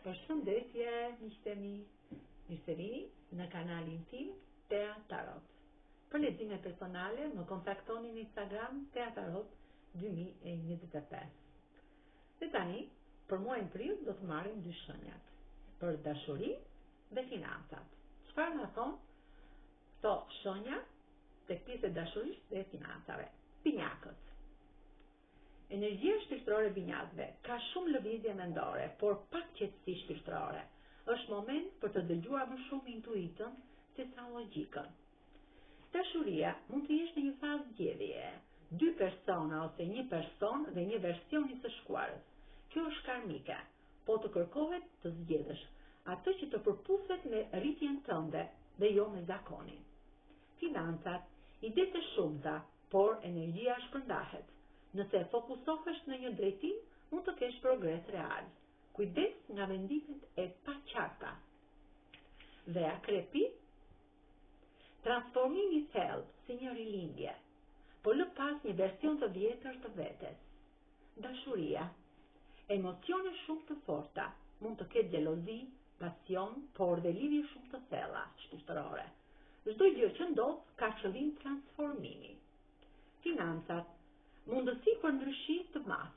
Përshëndetje, miqtemi, mirë se vini në kanalin tim Tea Tarot. Për lexime personale më kontaktoni në Instagram Tea Tarot 2025. Dhe tani, për muajin prill do të marrim dy shenjat, për dashuri dhe financat. Çfarë na thon këto shenja tek pjesë e dashurisë dhe financave? Binjakët. Energjia shpirtërore e binjakëve ka shumë lëvizje mendore, por pak qetësi shpirtërore. Është moment për të dëgjuar më shumë intuitën se sa logjikën. Dashuria mund të jesh në një fazë zgjedhjeje, dy persona ose një person dhe një version i së shkuarës. Kjo është karmike, po të kërkohet të zgjedhësh atë që të përputhet me rritjen tënde dhe jo me zakonin. Financat, ide të shumta, por energjia shpërndahet. Nëse fokusohesh në një drejtim, mund të kesh progres real. Kujdes nga vendimet e paqarta. Dhe akrepi, transformimi i thellë si një rilindje, po lë pas një version të vjetër të vetes. Dashuria, emocione shumë të forta, mund të ketë xhelozi, pasion, por dhe lidhje shumë të thella shpirtërore. Çdo gjë që ndodh ka qëllim transformimi. Financat, mundësi për ndryshim të madh,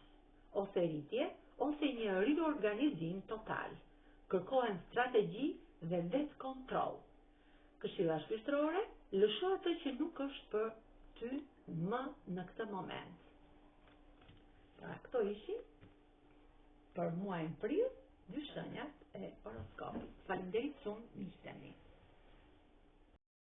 ose rritje, ose një riorganizim total. Kërkohen strategji dhe vetë kontroll. Këshilla shpirtërore, lësho atë që nuk është për ty më në këtë moment. Pra, këto ishin për muajin prill dy shenjat e horoskopit. Faleminderit shumë, miqtemi.